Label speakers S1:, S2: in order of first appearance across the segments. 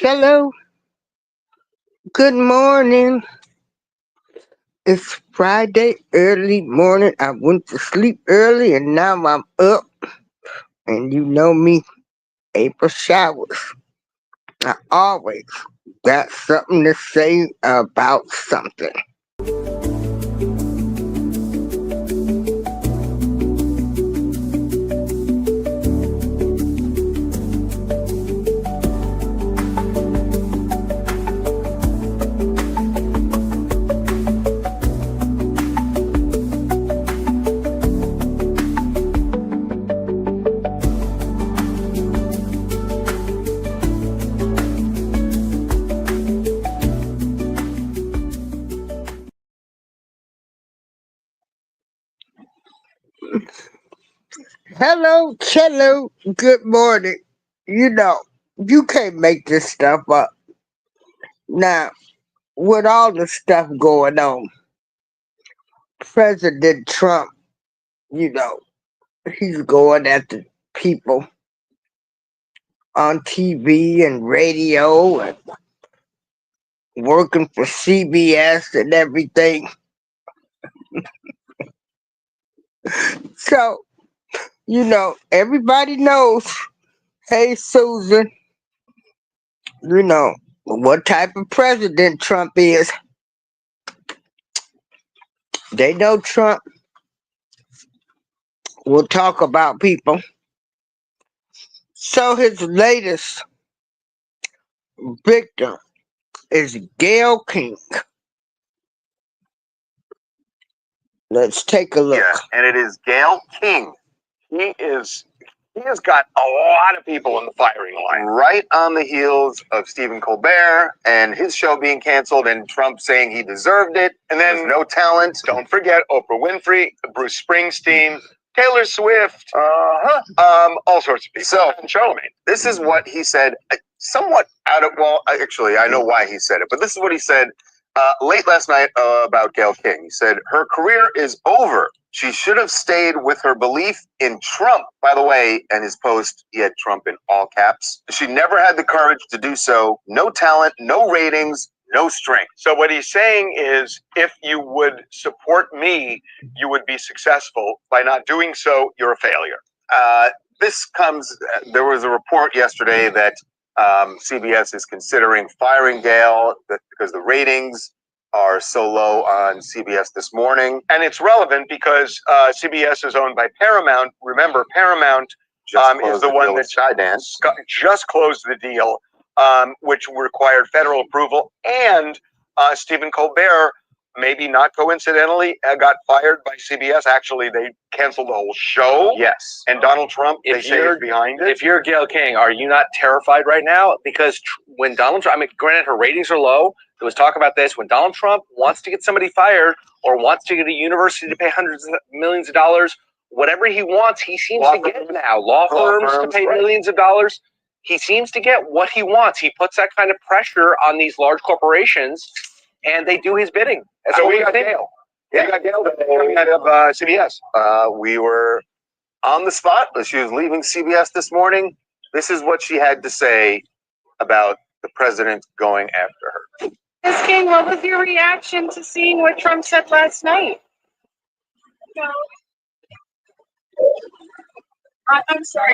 S1: Hello, good morning. It's Friday early morning. I went to sleep early and now I'm up. And you know me, April showers. I always got something to say about something. Hello, good morning. You know, you can't make this stuff up. Now, with all the stuff going on, President Trump, you know, he's going at the people on TV and radio and working for CBS and everything. So, everybody knows, hey, Susan, you know, what type of president Trump is. They know Trump will talk about people. So, his latest victim is Gayle King. Let's take a look.
S2: Yeah, and it is Gayle King. He has got a lot of people in the firing line. Right on the heels of Stephen Colbert and his show being canceled and Trump saying he deserved it. And then there's no talent. Don't forget Oprah Winfrey, Bruce Springsteen, Taylor Swift, all sorts of people. So, and Charlemagne. This is what he said, somewhat out of, actually, I know why he said it, but this is what he said late last night about Gayle King. He said, her career is over. She should have stayed with her belief in Trump. By the way, in his post, he had Trump in all caps. She never had the courage to do so. No talent, no ratings, no strength. So what he's saying is, if you would support me, you would be successful. By not doing so, you're a failure. There was a report yesterday that CBS is considering firing Gayle because the ratings are so low on CBS this morning. And it's relevant because CBS is owned by Paramount. Remember, Paramount is the one that just closed the deal, which required federal approval. And Stephen Colbert, maybe not coincidentally, got fired by CBS. Actually, they canceled the whole show. Yes. And Donald Trump, they say, is behind it.
S3: If you're Gayle King, are you not terrified right now? Because when Donald Trump, granted, her ratings are low. There was talk about this. When Donald Trump wants to get somebody fired or wants to get a university to pay hundreds of millions of dollars, whatever he wants, he seems to get now. Law firms to pay millions of dollars. He seems to get what he wants. He puts that kind of pressure on these large corporations, and they do his bidding.
S2: So we got Gayle. Yeah, we got Gayle coming out of CBS. We were on the spot. She was leaving CBS this morning. This is what she had to say about the president going after her.
S4: Ms. King, what was your reaction to seeing what Trump said last night? No. I'm sorry.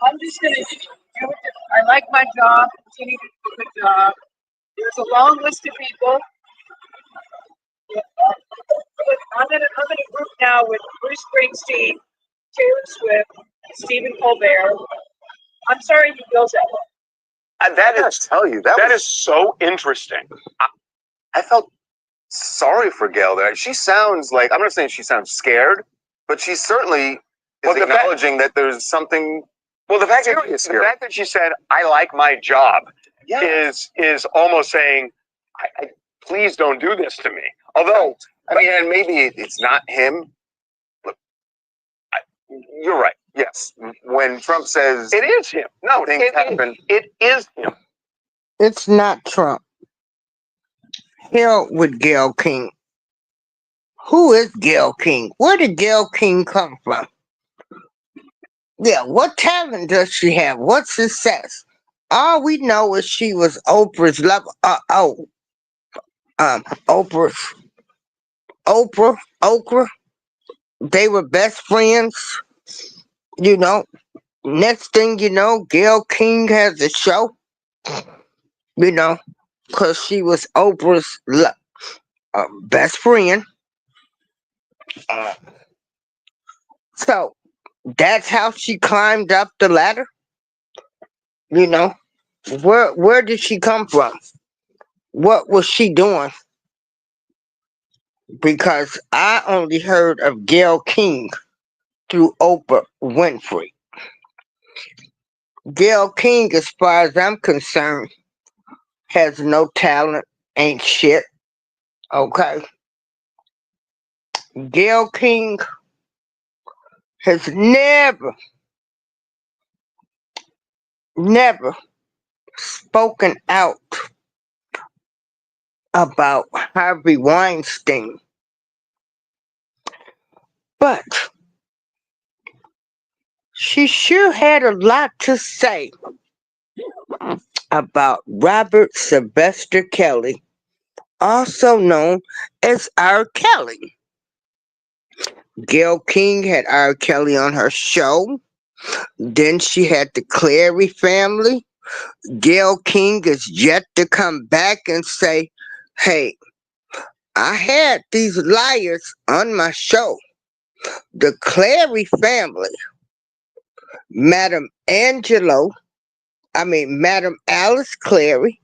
S4: I'm just going to do it. I like my job, continue to do a good job. There's a long list of people. I'm in a group now with Bruce Springsteen, Taylor Swift, Stephen Colbert. I'm sorry he feels that way.
S2: That is so interesting. I felt sorry for Gayle there. She sounds like, I'm not saying she sounds scared, but she certainly is acknowledging that there's something. Well, the fact that she said, I like my job, is almost saying, I please don't do this to me. Although, and maybe it's not him. Look, you're right. Yes. When Trump says it is him. No, things happen. It is him.
S1: It's not Trump. Hell with Gayle King. Who is Gayle King? Where did Gayle King come from? Yeah, what talent does she have? What success? All we know is she was Oprah's love. Oprah's Oprah. They were best friends. You know. Next thing you know, Gayle King has a show. You know, because she was Oprah's best friend. Uh, so that's how she climbed up the ladder. You know, where did she come from? What was she doing? Because I only heard of Gayle King through Oprah Winfrey. Gayle King, as far as I'm concerned, has no talent, ain't shit. Okay. Gayle King has never spoken out about Harvey Weinstein. But she sure had a lot to say about Robert Sylvester Kelly, also known as R. Kelly. Gayle King had R. Kelly on her show. Then she had the Clary family. Gayle King is yet to come back and say, hey, I had these liars on my show. The Clary family, Madam Alice Clary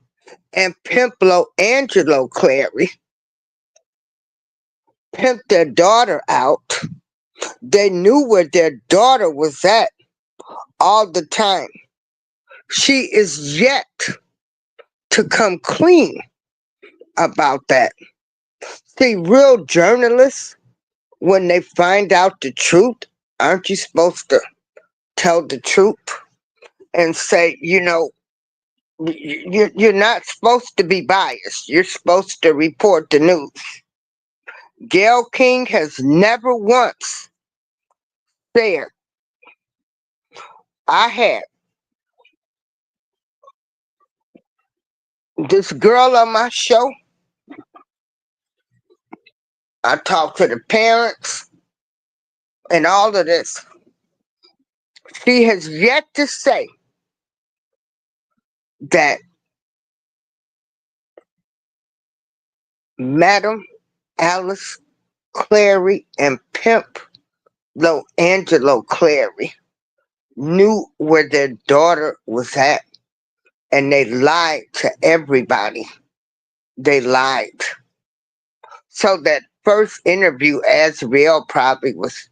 S1: and Pimplo Angelo Clary pimped their daughter out. They knew where their daughter was at all the time. She is yet to come clean about that. See, real journalists, when they find out the truth, aren't you supposed to tell the truth and say, you're not supposed to be biased. You're supposed to report the news. Gayle King has never once said, I had this girl on my show. I talked to the parents and all of this. She has yet to say that Madam Alice Clary and Pimp Angelo Clary knew where their daughter was at, and they lied to everybody. They lied. So that first interview, Azriel probably was,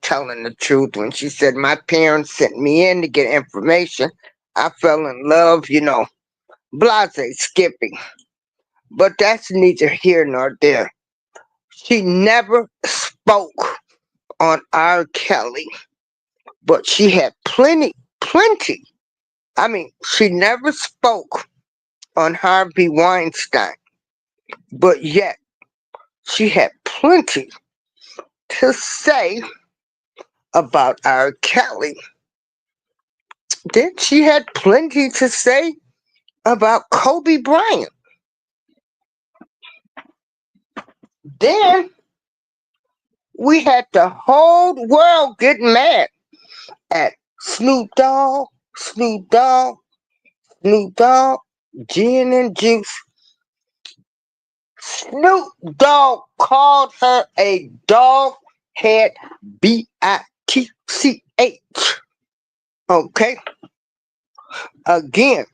S1: telling the truth when she said, my parents sent me in to get information. I fell in love, blase skipping. But that's neither here nor there. She never spoke on R. Kelly, but she had plenty. She never spoke on Harvey Weinstein, but yet she had plenty to say about R. Kelly. Then she had plenty to say about Kobe Bryant. Then we had the whole world getting mad at Snoop Dogg, Snoop Dogg, Snoop Dogg, gin and juice. Snoop Dogg called her a dog head, Bitch. Okay? Again,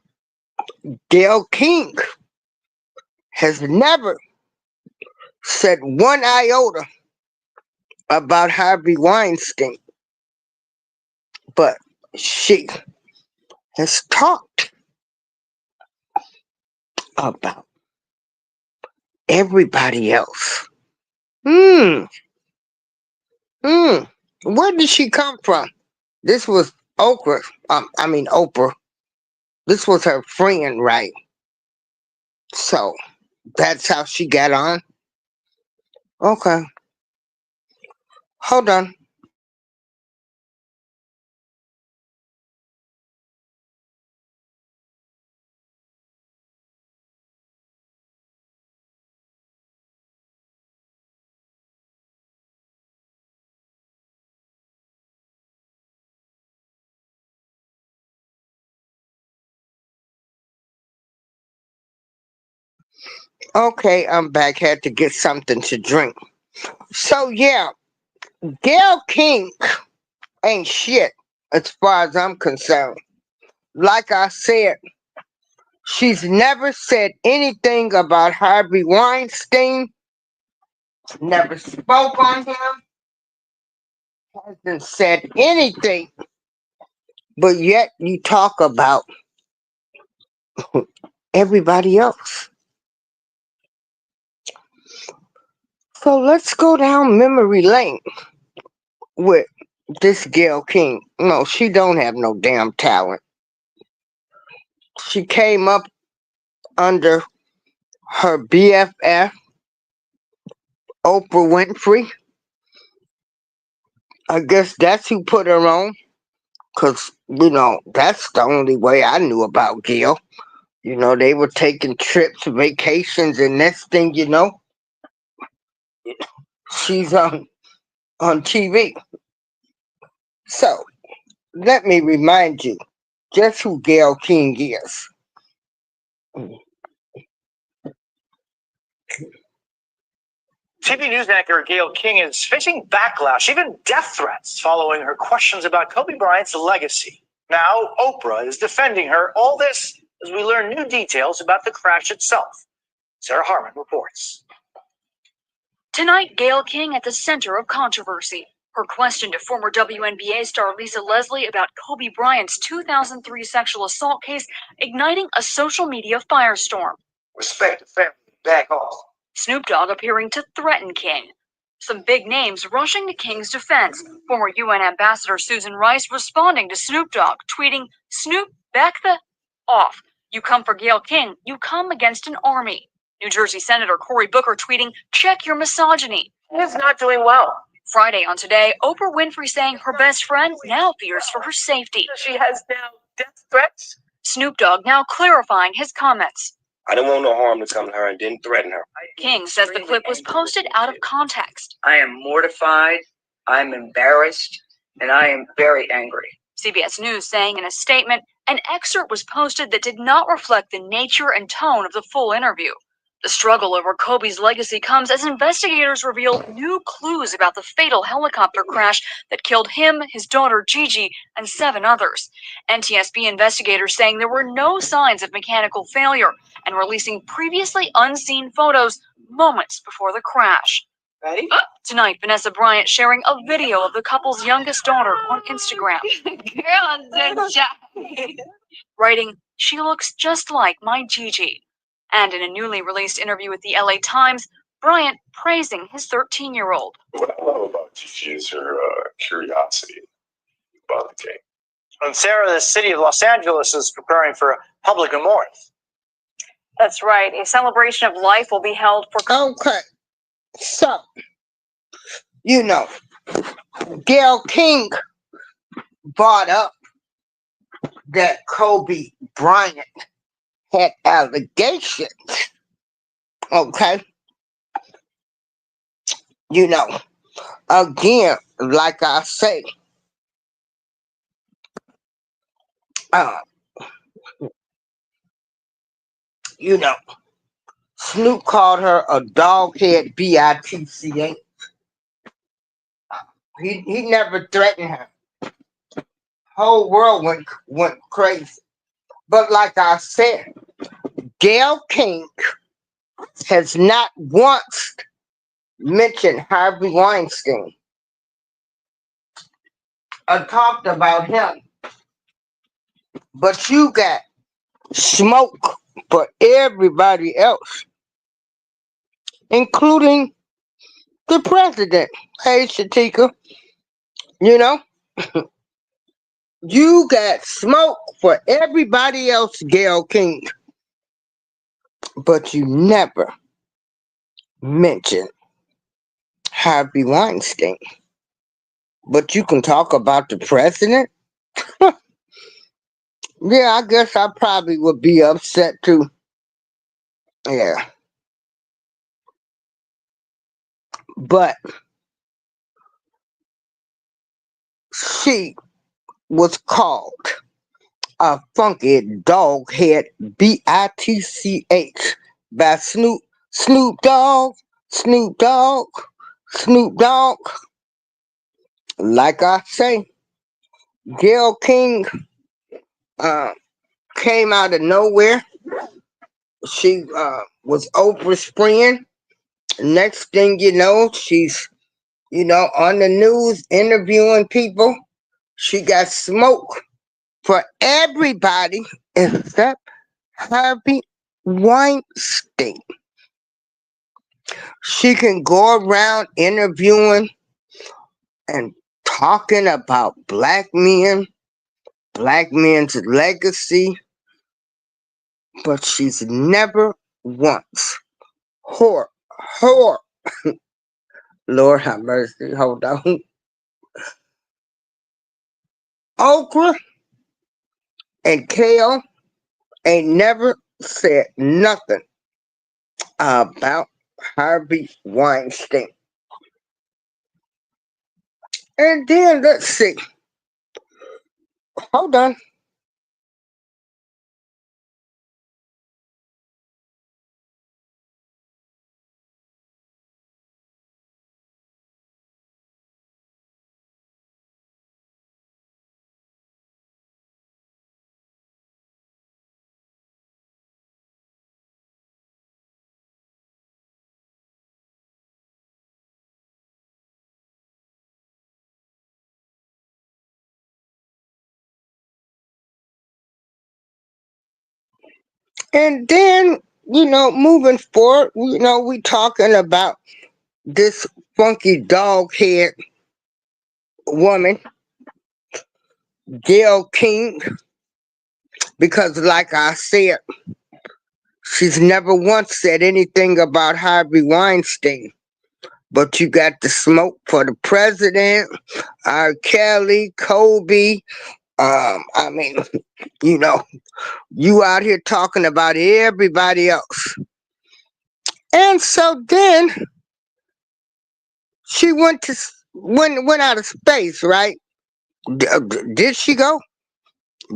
S1: Gayle King has never said one iota about Harvey Weinstein, but she has talked about everybody else. Hmm. Hmm. Where did she come from? This was Oprah. This was her friend, right? So that's how she got on. Okay. Hold on. Okay, I'm back. Had to get something to drink. So yeah, Gayle King ain't shit as far as I'm concerned. Like I said, she's never said anything about Harvey Weinstein, never spoke on him, hasn't said anything, but yet you talk about everybody else. So let's go down memory lane with this Gayle King. No, she don't have no damn talent. She came up under her BFF, Oprah Winfrey. I guess that's who put her on. Because, that's the only way I knew about Gayle. They were taking trips, vacations, and next thing you know, she's on TV. So, let me remind you just who Gayle King is.
S2: TV news anchor Gayle King is facing backlash, even death threats, following her questions about Kobe Bryant's legacy. Now, Oprah is defending her. All this as we learn new details about the crash itself. Sarah Harmon reports.
S5: Tonight, Gayle King at the center of controversy. Her question to former WNBA star Lisa Leslie about Kobe Bryant's 2003 sexual assault case igniting a social media firestorm.
S2: Respect the family. Back off.
S5: Snoop Dogg appearing to threaten King. Some big names rushing to King's defense. Former UN Ambassador Susan Rice responding to Snoop Dogg, tweeting, "Snoop, back the off. You come for Gayle King, you come against an army." New Jersey Senator Cory Booker tweeting, "Check your misogyny."
S2: He's not doing well.
S5: Friday on Today, Oprah Winfrey saying her best friend now fears for her safety.
S2: She has now death threats.
S5: Snoop Dogg now clarifying his comments.
S6: I didn't want no harm to come to her and didn't threaten her.
S5: King says the clip was posted out of context.
S7: I am mortified, I'm embarrassed, and I am very angry.
S5: CBS News saying in a statement, an excerpt was posted that did not reflect the nature and tone of the full interview. The struggle over Kobe's legacy comes as investigators reveal new clues about the fatal helicopter crash that killed him, his daughter Gigi, and 7 others. NTSB investigators saying there were no signs of mechanical failure and releasing previously unseen photos moments before the crash.
S7: Ready?
S5: Tonight, Vanessa Bryant sharing a video of the couple's youngest daughter on Instagram.
S7: Girl, shy.
S5: Writing, "She looks just like my Gigi." And in a newly released interview with the LA Times, Bryant praising his 13-year-old.
S6: What I love about Gigi is her curiosity about the game.
S2: And Sarah, the city of Los Angeles is preparing for a public memorial.
S4: That's right. A celebration of life will be held for.
S1: Okay. So, Gayle King brought up that Kobe Bryant had allegations. Okay. Again, like I say, Snoop called her a doghead bitch. He never threatened her. Whole world went crazy. But like I said, Gayle King has not once mentioned Harvey Weinstein. I talked about him. But you got smoke for everybody else, including the president. Hey, Shatika, you got smoke for everybody else, Gayle King, but you never mentioned Harvey Weinstein. But you can talk about the president? Yeah, I guess I probably would be upset too. Yeah. But she was called a funky dog head bitch by Snoop Snoop Dogg, Snoop Dogg, Snoop Dogg. Like I say, Gayle King uh, came out of nowhere. She was Oprah's friend. Next thing you know, she's, on the news interviewing people. She got smoke for everybody except Harvey Weinstein. She can go around interviewing and talking about black men's legacy, but she's never once whore, whore. Lord have mercy, hold on. Okra and Kale ain't never said nothing about Harvey Weinstein. And then let's see. Hold on. And then, moving forward, we talking about this funky dog head woman, Gayle King, because like I said, she's never once said anything about Harvey Weinstein. But you got the smoke for the president, R. Kelly, Kobe. I mean, you know, you out here talking about everybody else. And so then she went out of space, right? Did she go?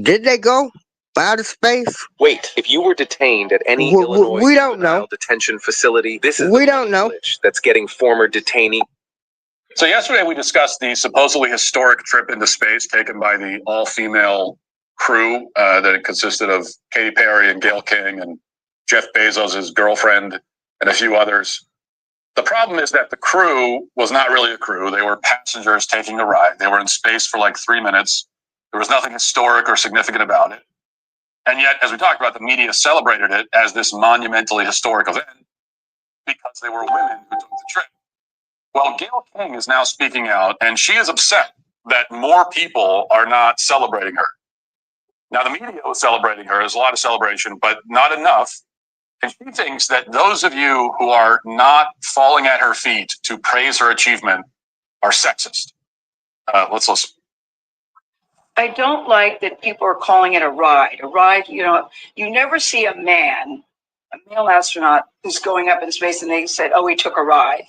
S1: Did they go out of space?
S3: Wait, if you were detained at any Illinois
S1: We don't know.
S3: detention facility, this is
S1: We
S3: the
S1: don't know.
S3: glitch that's getting former detainee.
S6: So yesterday we discussed the supposedly historic trip into space taken by the all-female crew that consisted of Katy Perry and Gayle King and Jeff Bezos' girlfriend and a few others. The problem is that the crew was not really a crew. They were passengers taking a ride. They were in space for like 3 minutes. There was nothing historic or significant about it. And yet, as we talked about, the media celebrated it as this monumentally historic event because they were women who took the trip. Well, Gayle King is now speaking out, and she is upset that more people are not celebrating her. Now, the media was celebrating her. There's a lot of celebration, but not enough. And she thinks that those of you who are not falling at her feet to praise her achievement are sexist. Let's listen.
S7: I don't like that people are calling it a ride. A ride, you never see a male astronaut who's going up in space and they said, oh, we took a ride.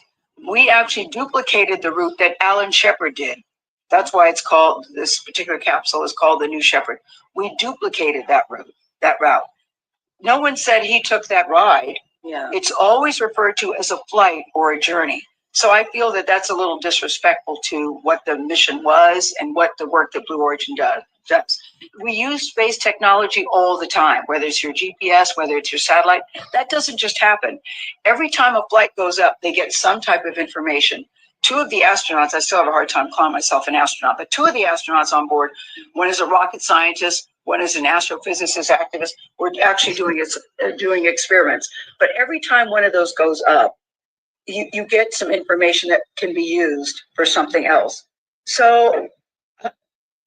S7: We actually duplicated the route that Alan Shepard did. That's why it's called, this particular capsule is called the New Shepard. We duplicated that route. No one said he took that ride. Yeah. It's always referred to as a flight or a journey. So I feel that that's a little disrespectful to what the mission was and what the work that Blue Origin does. We use space technology all the time, whether it's your GPS, whether it's your satellite. That doesn't just happen. Every time a flight goes up, they get some type of information. Two of the astronauts, I still have a hard time calling myself an astronaut, but two of the astronauts on board, one is a rocket scientist, one is an astrophysicist activist. We're actually doing experiments. But every time one of those goes up, you get some information that can be used for something else. So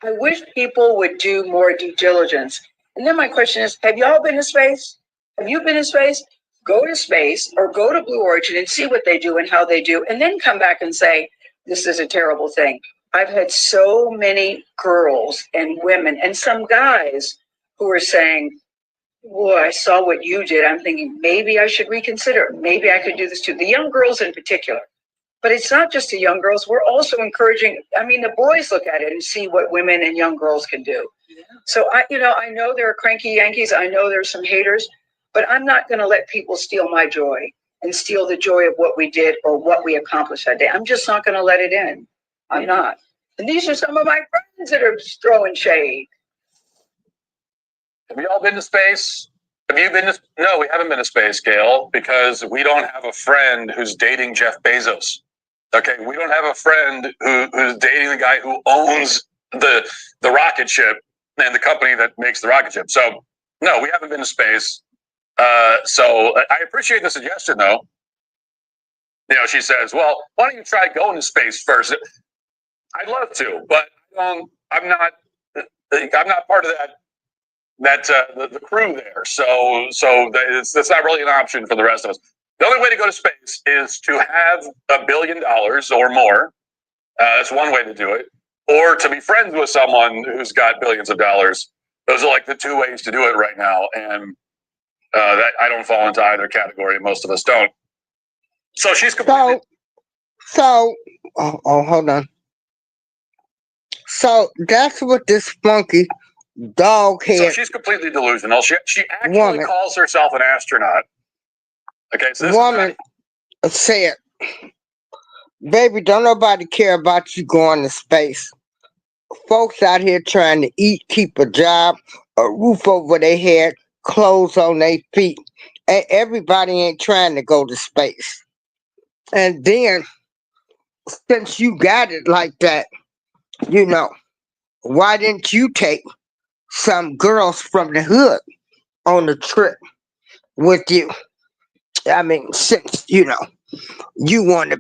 S7: I wish people would do more due diligence. And then my question is, have y'all been to space? Have you been to space? Go to space or go to Blue Origin and see what they do and how they do, and then come back and say, this is a terrible thing. I've had so many girls and women and some guys who are saying, boy, I saw what you did. I'm thinking maybe I should reconsider. Maybe I could do this too. The young girls in particular. But it's not just the young girls. We're also encouraging, the boys look at it and see what women and young girls can do. Yeah. So I know there are cranky Yankees. I know there's some haters, but I'm not going to let people steal my joy. and steal the joy of what we did or what we accomplished that day. I'm just not going to let it in. I'm not. And these are some of my friends that are throwing shade.
S6: Have you all been to space? Have you been to? No, we haven't been to space, Gayle, because we don't have a friend who's dating Jeff Bezos. Okay, we don't have a friend who's dating the guy who owns the rocket ship and the company that makes the rocket ship. So no, we haven't been to space. So I appreciate the suggestion, though. You know, she says, "Well, why don't you try going to space first?" I'd love to, but I'm not part of the crew there. So that's not really an option for the rest of us. The only way to go to space is to have $1 billion or more. That's one way to do it, or to be friends with someone who's got billions of dollars. Those are like the two ways to do it right now, and that I don't fall into either category. Most of us don't. So she's completely.
S1: Hold on. So that's what this funky dog
S6: So
S1: head
S6: she's completely delusional. She actually
S1: woman
S6: calls herself an astronaut. Okay, so this
S1: woman said, "Baby, don't nobody care about you going to space. Folks out here trying to eat, keep a job, a roof over their head, clothes on their feet. And everybody ain't trying to go to space. And then, since you got it like that, you know, why didn't you take some girls from the hood on the trip with you? I mean, since, you know, you want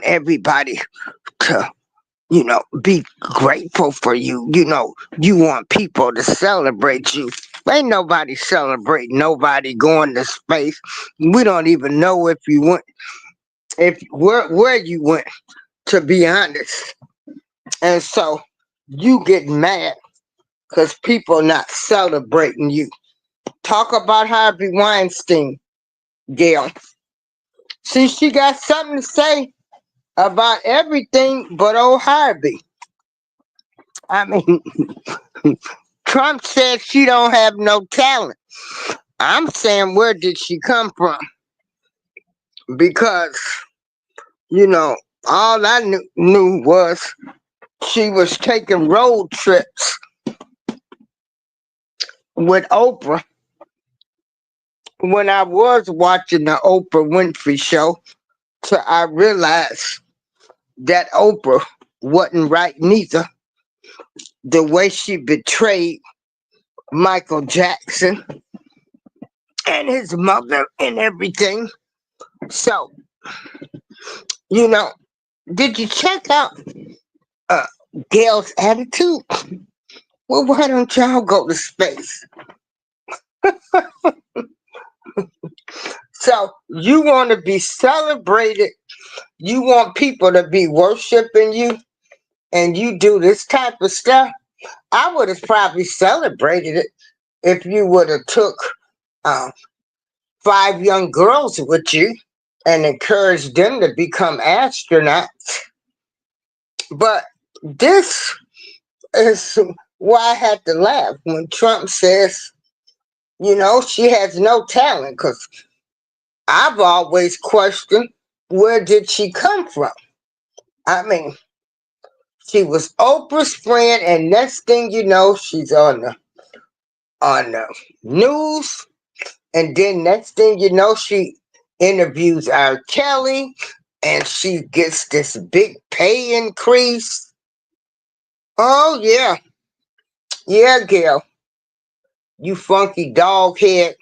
S1: everybody to, you know, be grateful for you. You know, you want people to celebrate you. Ain't nobody celebrating nobody going to space. We don't even know if you went, if where you went, to be honest. And so you get mad because people not celebrating you. Talk about Harvey Weinstein, Gayle. See, she got something to say about everything but old Harvey. I mean, Trump said she don't have no talent. I'm saying, where did she come from? Because, you know, all I knew was she was taking road trips with Oprah. When I was watching the Oprah Winfrey show, so I realized that Oprah wasn't right neither. The way she betrayed Michael Jackson and his mother and everything. So, you know, did you check out uh, Gayle's attitude? Well, why don't y'all go to space? So, you want to be celebrated, you want people to be worshiping you, and you do this type of stuff. I would have probably celebrated it if you would have took uh, 5 young girls with you and encouraged them to become astronauts. But this is why I had to laugh when Trump says, you know, she has no talent, because I've always questioned, where did she come from? I mean, she was Oprah's friend, and next thing you know, she's on the news, and then next thing you know, she interviews R. Kelly, and she gets this big pay increase. Oh yeah, Gayle, you funky dog head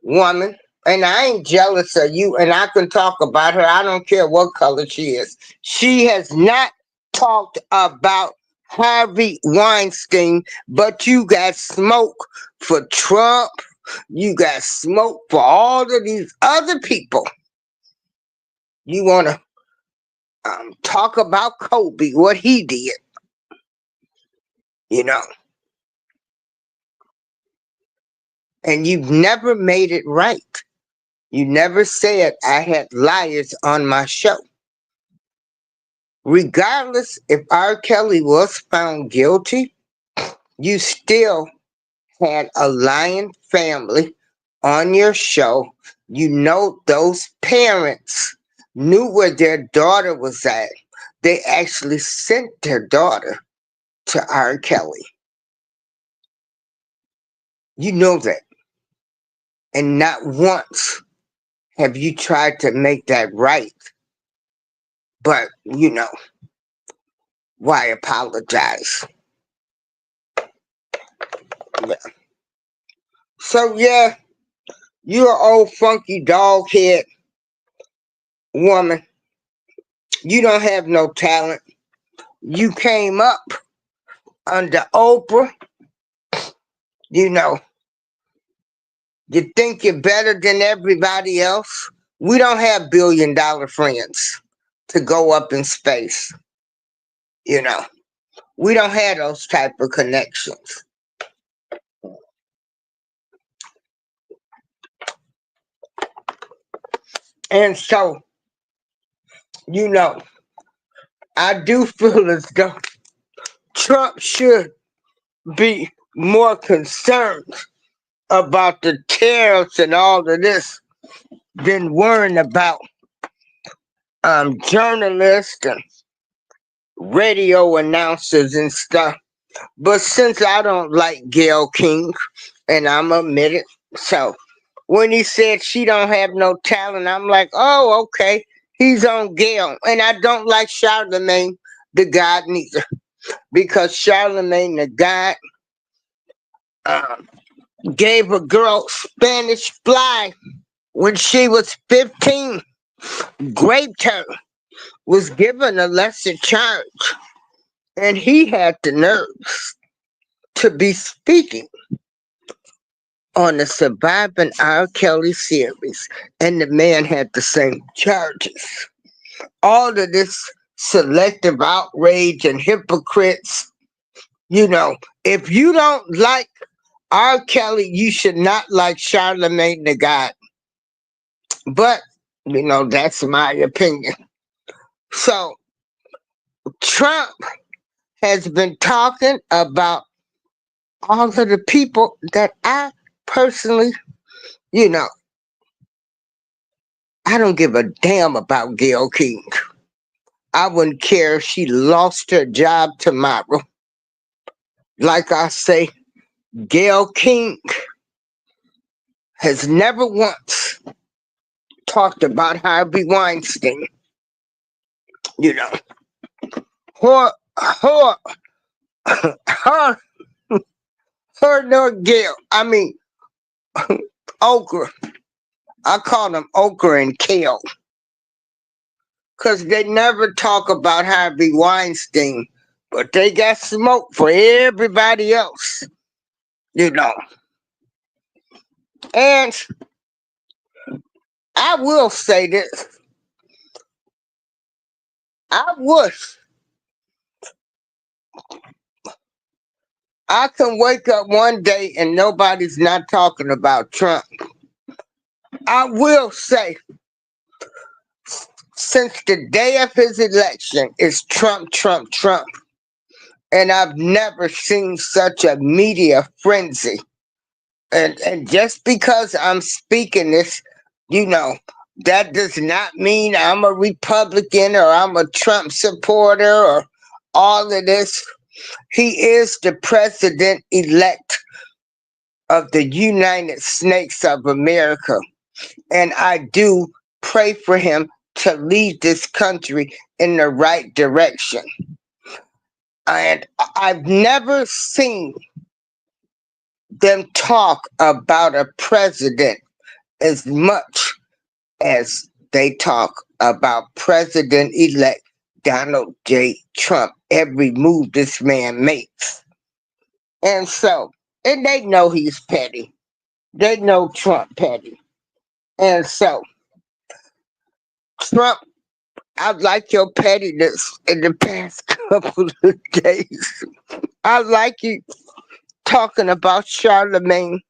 S1: woman. And I ain't jealous of you, and I can talk about her. I don't care what color she is. She has not talked about Harvey Weinstein, but you got smoke for Trump. You got smoke for all of these other people. You want to talk about Kobe, what he did, you know, and you've never made it right. You never said I had liars on my show. Regardless if R. Kelly was found guilty, you still had a lying family on your show You know, those parents knew where their daughter was at. They actually sent their daughter to R. Kelly. You know that. And not once have you tried to make that right. But, why apologize? Yeah. So, yeah, you're an old funky dog head woman. You don't have no talent. You came up under Oprah. You know, you think you're better than everybody else. We don't have $1 billion friends to go up in space. You know, we don't have those type of connections. And so, you know, I do feel as though Trump should be more concerned about the tariffs and all of this than worrying about journalists and radio announcers and stuff. But since I don't like Gayle King, and I'm admitted, so when he said she don't have no talent, I'm like, oh, okay, he's on Gayle. And I don't like Charlemagne the God neither, because Charlemagne the God um, gave a girl Spanish fly when she was 15, raped her, was given a lesser charge, and he had the nerves to be speaking on the Surviving R. Kelly series, and the man had the same charges. All of this selective outrage and hypocrites, if you don't like R. Kelly, you should not like Charlemagne the God. But, that's my opinion. So, Trump has been talking about all of the people that I personally, you know, I don't give a damn about Gayle King. I wouldn't care if she lost her job tomorrow. Like I say, Gayle King has never once talked about Harvey Weinstein. You know, her, her, her nor Gayle. I mean, Okra. I call them Okra and Kale. Because they never talk about Harvey Weinstein, but they got smoke for everybody else, you know. And I will say this. I wish I can wake up one day and nobody's not talking about Trump. I will say, since the day of his election, it's Trump, Trump, Trump. And I've never seen such a media frenzy. And just because I'm speaking this, that does not mean I'm a Republican or I'm a Trump supporter or all of this. He is the president elect of the United States of America. And I do pray for him to lead this country in the right direction. And I've never seen them talk about a president as much as they talk about President-elect Donald J. Trump, every move this man makes. And they know he's petty. They know Trump petty. And so, Trump, I like your pettiness in the past couple of days. I like you talking about Charlemagne.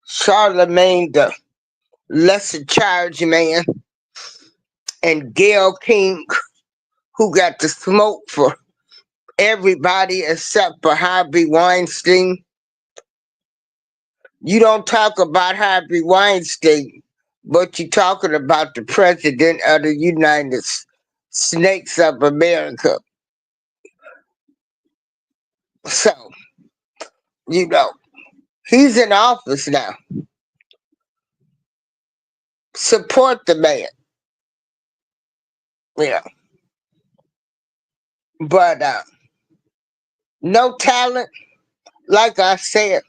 S1: Charlemagne, the lesser charge man, and Gayle King, who got the smoke for everybody except for Harvey Weinstein. You don't talk about Harvey Weinstein, but you're talking about the president of the United Snakes of America. So, you know, he's in office now. Support the man. Yeah. But no talent, like I said,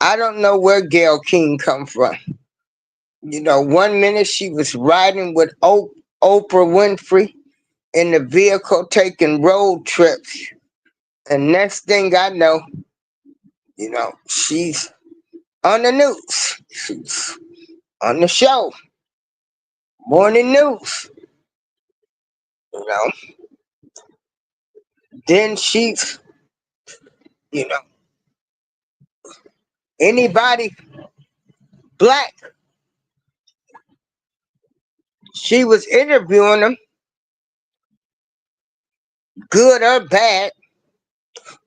S1: I don't know where Gayle King come from. You know, one minute she was riding with Oprah Winfrey in the vehicle taking road trips. And next thing I know, you know, she's on the news. She's on the show. Morning news. You know. Then she's, you know, anybody black, she was interviewing them, good or bad.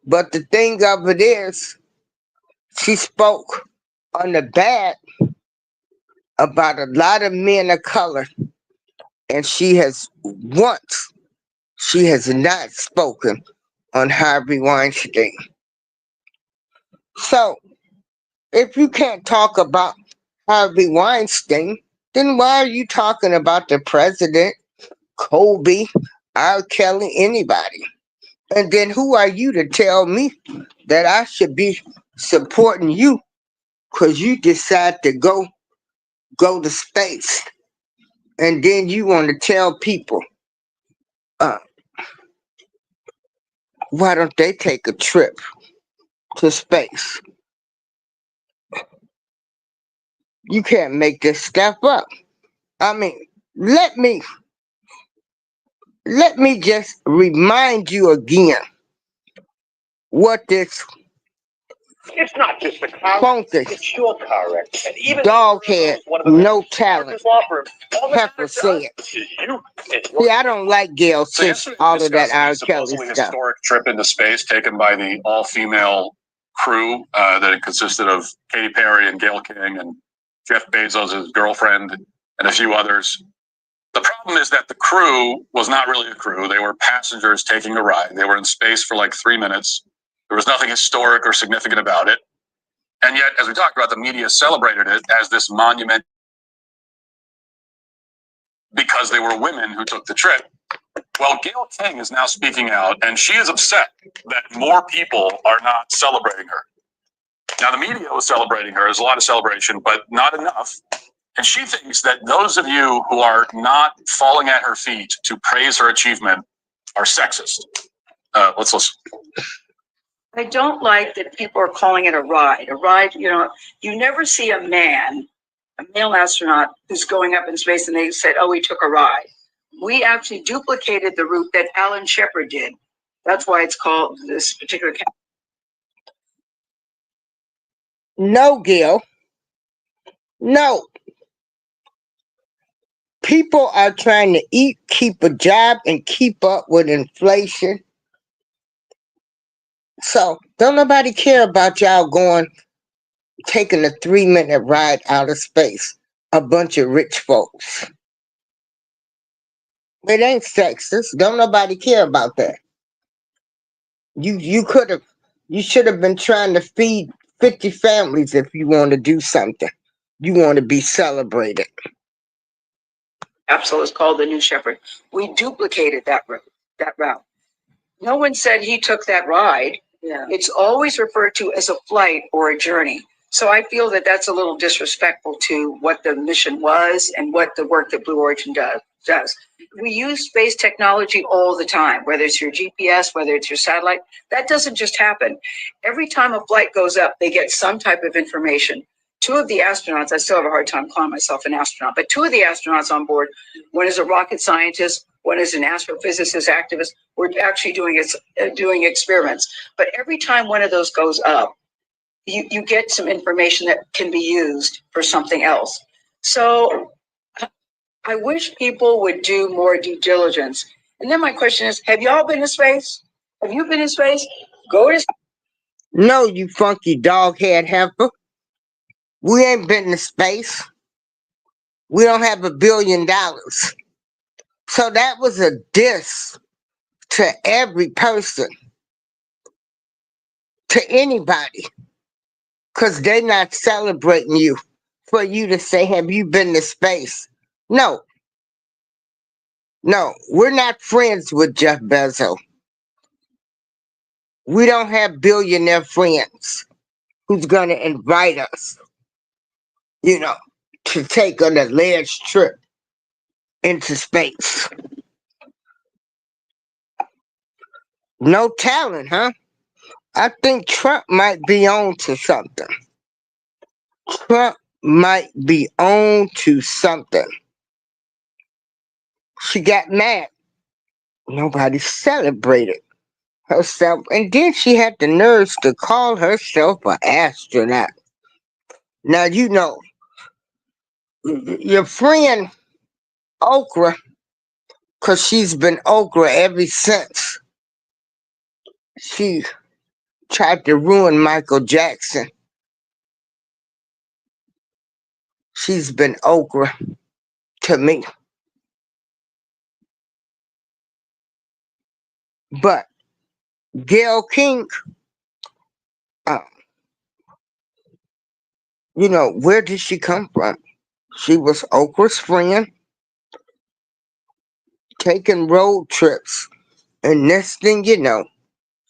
S1: But the thing of it is, she spoke on the bad about a lot of men of color, and she has not spoken on Harvey Weinstein. So, if you can't talk about Harvey Weinstein, then why are you talking about the president, Kobe, R. Kelly, anybody? And then who are you to tell me that I should be supporting you because you decide to go to space, and then you want to tell people, uh, why don't they take a trip to space? You can't make this stuff up. I mean, let me just remind you again what this
S3: It's not just the car.
S1: funky
S3: It's your car wreck. And even
S1: dog head,
S3: one of the
S1: no talent
S3: law firm, all that
S1: Pepper
S3: matters to us
S1: said.
S3: is you and
S1: See, I don't like Gayle
S6: So
S1: since
S6: yesterday
S1: all
S6: we
S1: of that
S6: discussed the
S1: R. Kelly
S6: supposedly
S1: stuff.
S6: historic trip into space taken by the all-female crew that it consisted of Katy Perry and Gayle King and Jeff Bezos' girlfriend and a few others. The problem is that the crew was not really a crew. They were passengers taking a ride. They were in space for like 3 minutes. There was nothing historic or significant about it. And yet, as we talked about, the media celebrated it as this monument because they were women who took the trip. Well, Gayle King is now speaking out, and she is upset that more people are not celebrating her. Now, the media was celebrating her. There's a lot of celebration, but not enough. And she thinks that those of you who are not falling at her feet to praise her achievement are sexist. Let's listen.
S7: I don't like that people are calling it a ride. A ride, you never see a male astronaut who's going up in space and they said, oh, we took a ride. We actually duplicated the route that Alan Shepard did. That's why it's called this particular.
S1: No, Gayle. No. People are trying to eat, keep a job, and keep up with inflation. So don't nobody care about y'all taking a 3-minute ride out of space. A bunch of rich folks. It ain't sexist. Don't nobody care about that. You should have been trying to feed 50 families if you want to do something. You want to be celebrated.
S7: Capsule is called the New Shepard. We duplicated that route. No one said he took that ride. Yeah. It's always referred to as a flight or a journey. So I feel that that's a little disrespectful to what the mission was and what the work that Blue Origin does. We use space technology all the time, whether it's your GPS, whether it's your satellite. That doesn't just happen. Every time a flight goes up, they get some type of information. Two of the astronauts, I still have a hard time calling myself an astronaut, but two of the astronauts on board, one is a rocket scientist, one is an astrophysicist activist. We're actually doing experiments. But every time one of those goes up, you get some information that can be used for something else. So I wish people would do more due diligence. And then my question is, have y'all been to space? Have you been in space? Go to.
S1: No, you funky dog head heifer. We ain't been to space. We don't have $1 billion. So that was a diss to every person, to anybody, because they're not celebrating you for you to say, have you been to space? No, no, we're not friends with Jeff Bezos. We don't have billionaire friends who's going to invite us, you know, to take an alleged trip into space. No talent, huh? I think Trump might be on to something. Trump might be on to something. She got mad. Nobody celebrated herself. And then she had the nerves to call herself an astronaut. Now, you know, your friend Okra, because she's been Okra ever since she tried to ruin Michael Jackson. She's been Okra to me. But Gayle King, uh, you know, where did she come from? She was Okra's friend, taking road trips. And next thing you know,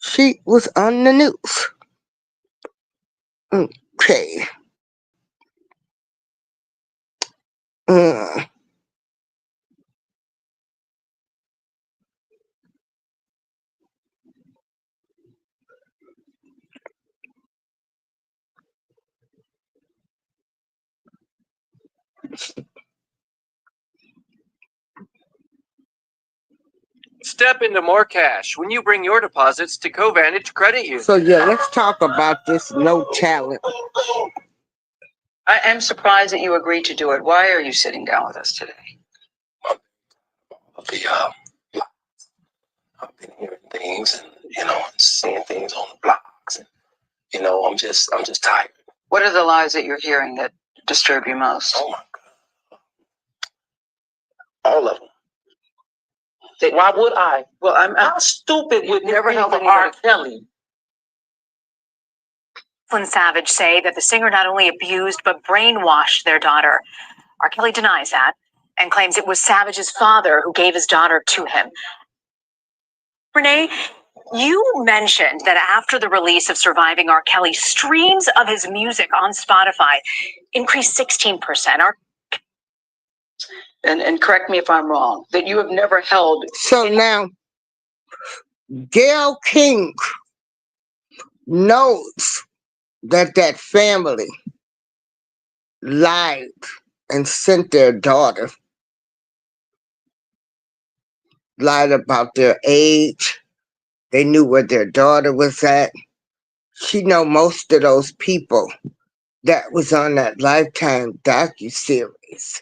S1: she was on the news. Okay. Uh,
S3: Step into more cash when you bring your deposits to Covantage Credit Union.
S1: so yeah, let's talk about this no talent.
S7: I am surprised that you agreed to do it. Why are you sitting down with us today?
S8: I've been hearing things and seeing things on the blogs, and I'm just tired.
S7: What are the lies that you're hearing that disturb you most?
S8: Oh my God, all of them. Why would I?
S7: Well,
S8: How stupid would
S7: never held
S8: R.
S7: anybody-
S8: Kelly?
S5: Flynn Savage say that the singer not only abused but brainwashed their daughter. R. Kelly denies that and claims it was Savage's father who gave his daughter to him. Renee, you mentioned that after the release of Surviving R. Kelly, streams of his music on Spotify increased 16%.
S7: And correct me if I'm wrong, that you have never held.
S1: So now, Gayle King knows that that family lied and sent their daughter, lied about their age. They knew where their daughter was at. She know most of those people that was on that Lifetime docuseries.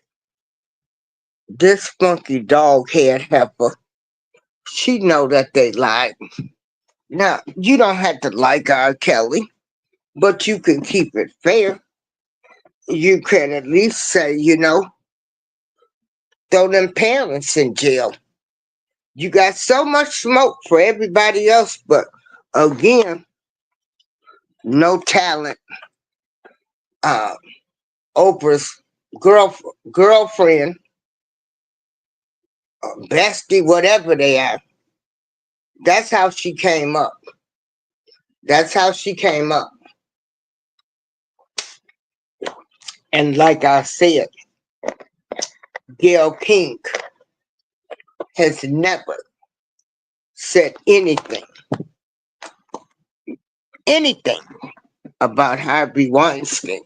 S1: This funky dog head heifer, she know that they lied. Now, you don't have to like R. Kelly, but you can keep it fair. You can at least say, throw them parents in jail. You got so much smoke for everybody else, but again, no talent. Oprah's girlfriend, bestie, whatever they are, that's how she came up. That's how she came up. And like I said, Gayle King has never said anything about Harvey Weinstein.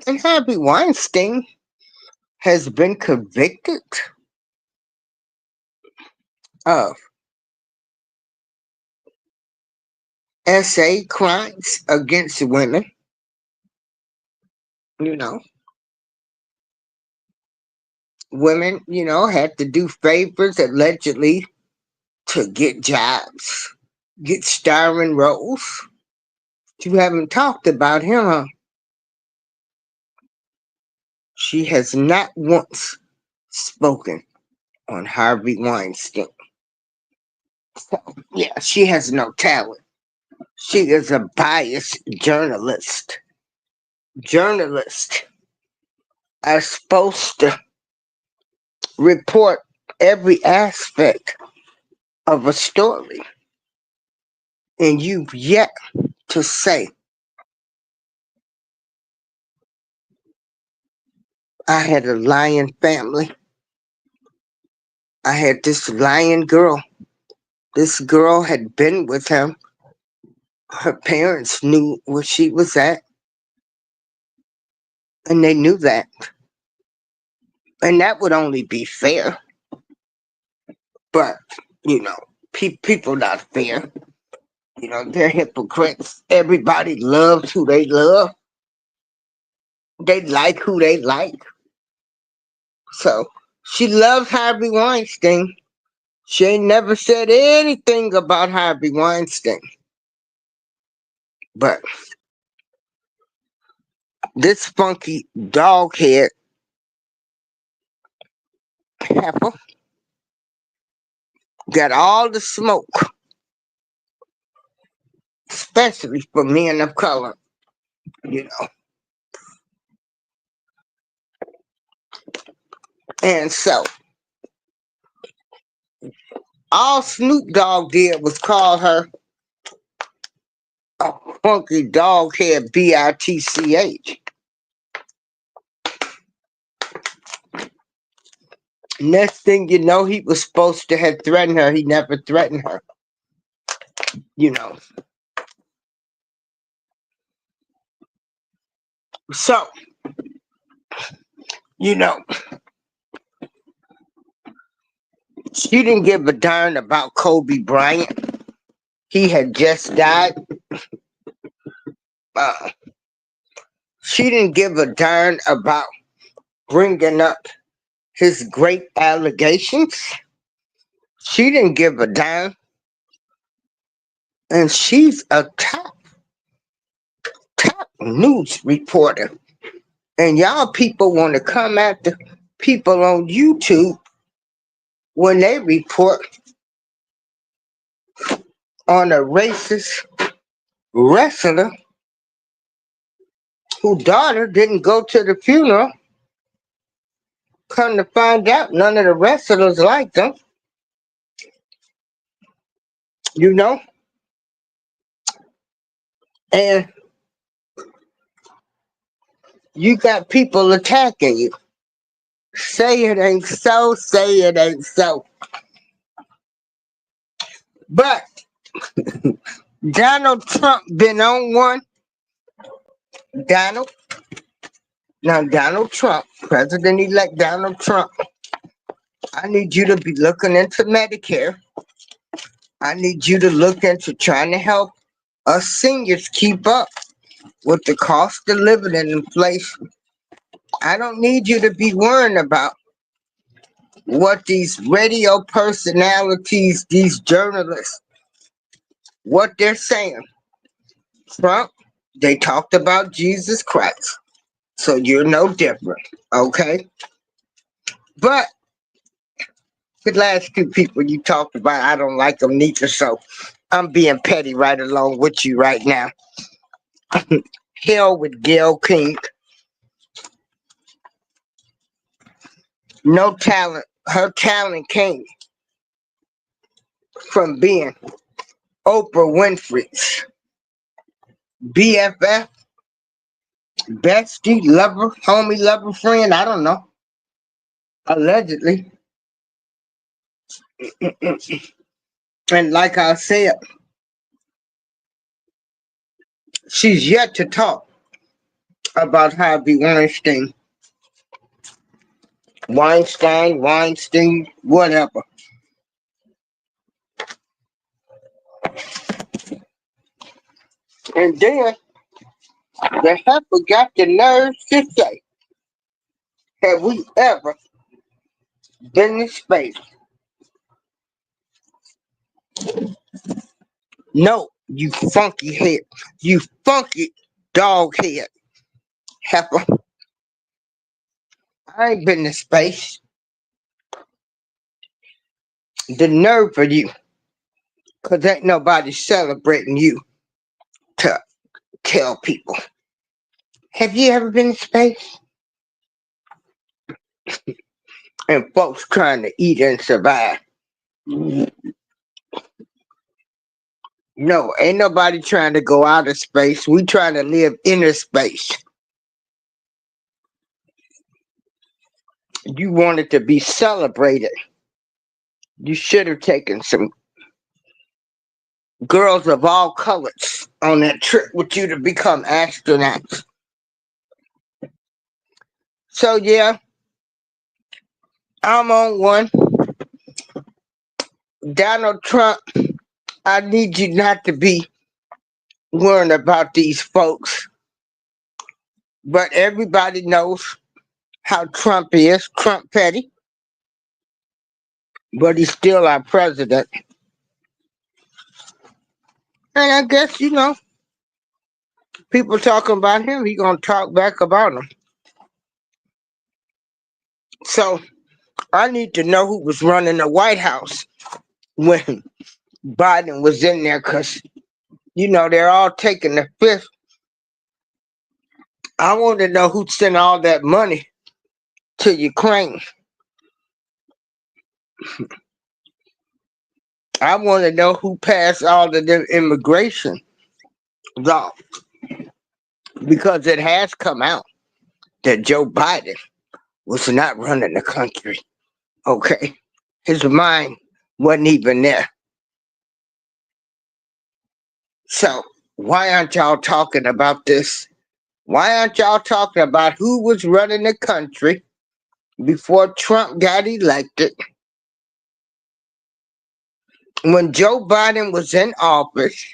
S1: And Harvey Weinstein has been convicted of SA crimes against women. Women, had to do favors allegedly to get jobs, get starring roles. You haven't talked about him, huh? She has not once spoken on Harvey Weinstein. So, yeah, she has no talent. She is a biased journalist. Journalists are supposed to report every aspect of a story, and you've yet to say, I had a lion family. I had this lion girl. This girl had been with him. Her parents knew where she was at, and they knew that. And that would only be fair. But, you know, people not fair. You know, they're hypocrites. Everybody loves who they love. They like who they like. So she loves Harvey Weinstein. She ain't never said anything about Harvey Weinstein. But this funky dog head heifer got all the smoke, especially for men of color, you know. And so all Snoop Dogg did was call her a funky dog head bitch. Next thing you know, he was supposed to have threatened her. He never threatened her, you know. So, you know, she didn't give a darn about Kobe Bryant. He had just died. Uh, she didn't give a darn about bringing up his great allegations. She didn't give a darn. And she's a top news reporter. And y'all people want to come at the people on YouTube when they report on a racist wrestler whose daughter didn't go to the funeral. Come to find out, none of the wrestlers liked them. You know? And you got people attacking you. Say it ain't so, say it ain't so. But Donald Trump been on one. Donald. Now Donald Trump, President-elect Donald Trump, I need you to be looking into Medicare. I need you to look into trying to help us seniors keep up with the cost of living and inflation. I don't need you to be worrying about what these radio personalities, these journalists, what they're saying. Trump, they talked about Jesus Christ. So you're no different, okay? But the last two people you talked about, I don't like them neither, so I'm being petty right along with you right now. Hell with Gayle King. No talent. Her talent came from being Oprah Winfrey's BFF, bestie, lover, homie, lover, friend. I don't know. Allegedly. And like I said, she's yet to talk about Harvey Weinstein, whatever. And then the heifer got the nerve to say, have we ever been in space? No, you funky head. You funky dog head heifer. I ain't been to space. The nerve of you, because ain't nobody celebrating you to tell people. Have you ever been to space? And folks trying to eat and survive. No, ain't nobody trying to go out of space. We trying to live inner space. You wanted to be celebrated. You should have taken some girls of all colors on that trip with you to become astronauts. So yeah, I'm on one. Donald Trump, I need you not to be worrying about these folks. But everybody knows how Trump is. Trump petty. But he's still our president. And I guess, people talking about him, he gonna talk back about him. So I need to know who was running the White House when Biden was in there, because they're all taking the fifth. I want to know who sent all that money to Ukraine. I want to know who passed all of the immigration law, because it has come out that Joe Biden was not running the country. Okay, his mind wasn't even there. So why aren't y'all talking about this? Why aren't y'all talking about who was running the country before Trump got elected? When Joe Biden was in office,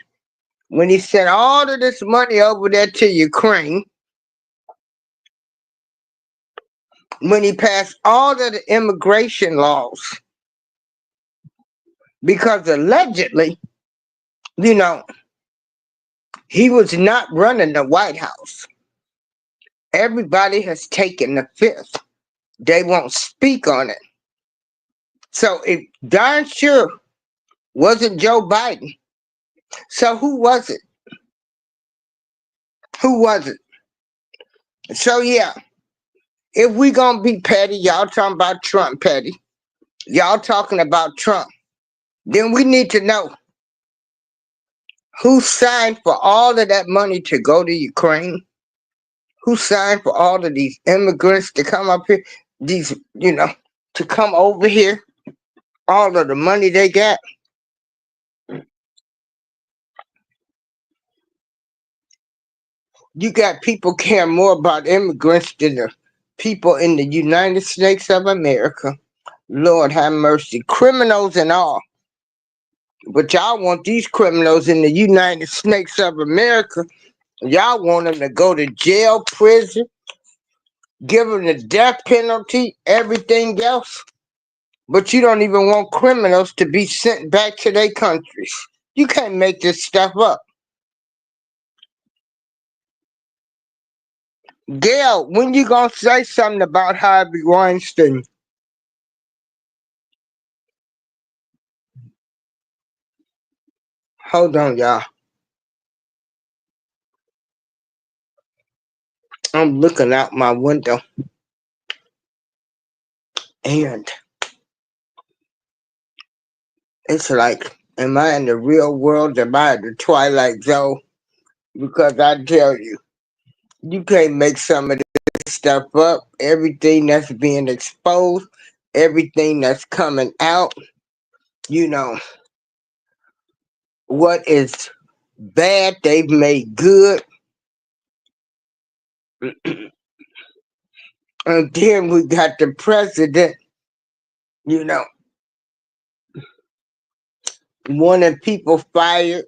S1: when he sent all of this money over there to Ukraine, when he passed all of the immigration laws, because allegedly, he was not running the White House. Everybody has taken the fifth. They won't speak on it. So it darn sure wasn't Joe Biden. So who was it? Who was it? So yeah, if we gonna be petty, y'all talking about Trump petty, y'all talking about Trump, then we need to know who signed for all of that money to go to Ukraine. Who signed for all of these immigrants to come up here? These, to come over here. All of the money they got. You got people caring more about immigrants than the people in the United States of America. Lord have mercy. Criminals and all. But y'all want these criminals in the United States of America. Y'all want them to go to jail, prison, give them the death penalty, everything else. But you don't even want criminals to be sent back to their countries. You can't make this stuff up. Gayle, when you gonna say something about Harvey Weinstein? Hold on, y'all. I'm looking out my window, and it's like, am I in the real world? Am I in the Twilight Zone? Because I tell you, you can't make some of this stuff up. Everything that's being exposed, everything that's coming out, you know, what is bad, they've made good. And then we got the president, you know, wanting people fired.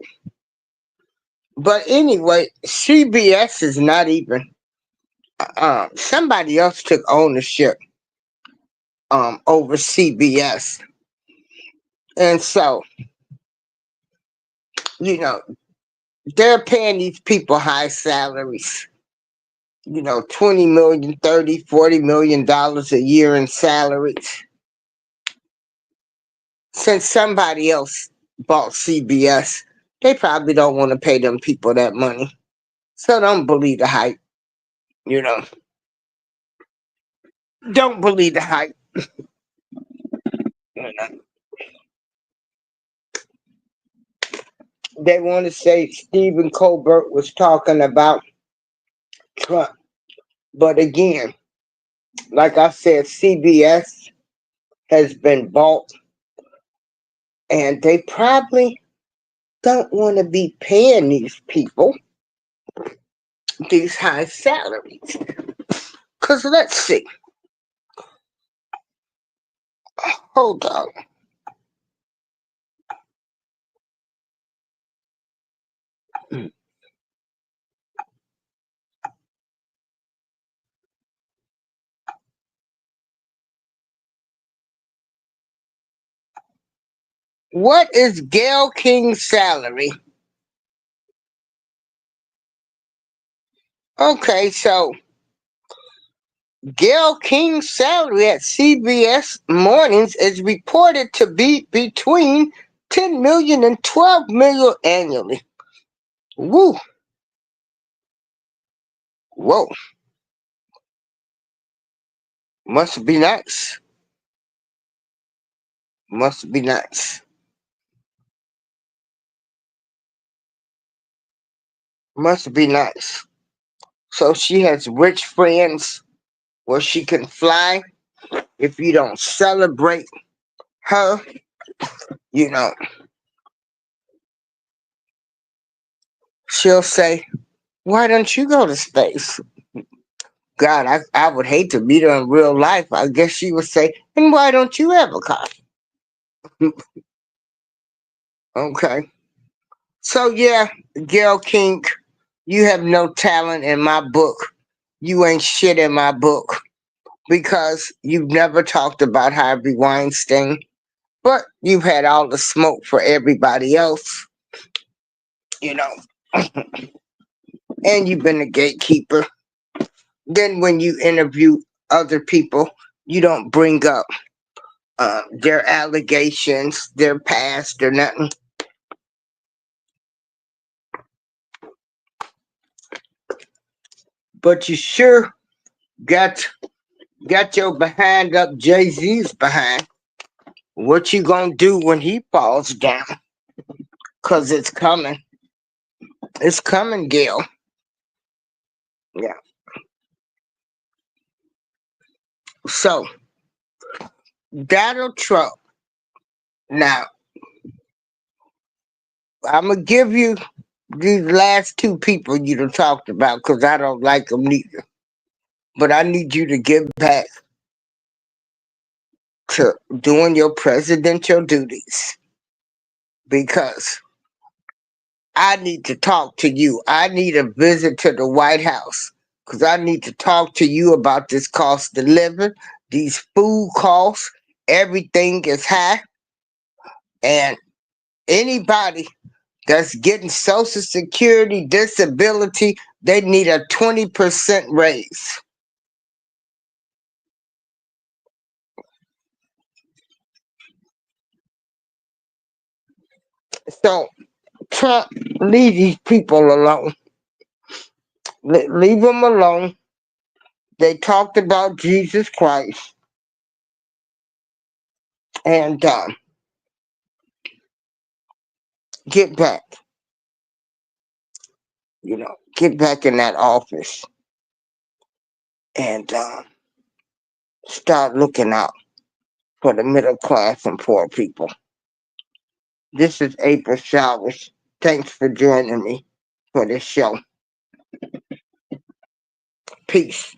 S1: But anyway, CBS is not even. Somebody else took ownership over CBS, and so you know they're paying these people high salaries. $20 million, $30, $40 million a year in salaries. Since somebody else bought CBS, they probably don't want to pay them people that money. So don't believe the hype, you know. Don't believe the hype. You know. They want to say Stephen Colbert was talking about Trump. But again, like I said, CBS has been bought, and they probably don't want to be paying these people these high salaries. Because let's see. Hold on. What is Gayle King's salary? Okay, so Gayle King's salary at CBS Mornings is reported to be between $10 million and $12 million annually. Woo! Whoa! Must be nice. Must be nice. Must be nice. So she has rich friends where she can fly. If you don't celebrate her, you know, she'll say, why don't you go to space? God, I would hate to meet her in real life. I guess she would say, and why don't you have a car? Okay. So yeah, Gayle King, you have no talent in my book. You ain't shit in my book because you've never talked about Harvey Weinstein, but you've had all the smoke for everybody else, you know, and you've been a gatekeeper. Then when you interview other people, you don't bring up their allegations, their past, or nothing. But you sure got your behind up Jay-Z's behind. What you gonna do when he falls down? Cause it's coming. It's coming, Gayle. Yeah. So Donald Trump. Now I'm gonna give you these last two people you done talked about because I don't like them neither. But I need you to get back to doing your presidential duties because I need to talk to you. I need a visit to the White House because I need to talk to you about this cost of living, these food costs. Everything is high, and anybody that's getting Social Security, disability, they need a 20% raise. So, Trump, leave these people alone. Leave them alone. They talked about Jesus Christ, and get back. Get back in that office and start looking out for the middle class and poor people. This is April Showers. Thanks for joining me for this show. Peace.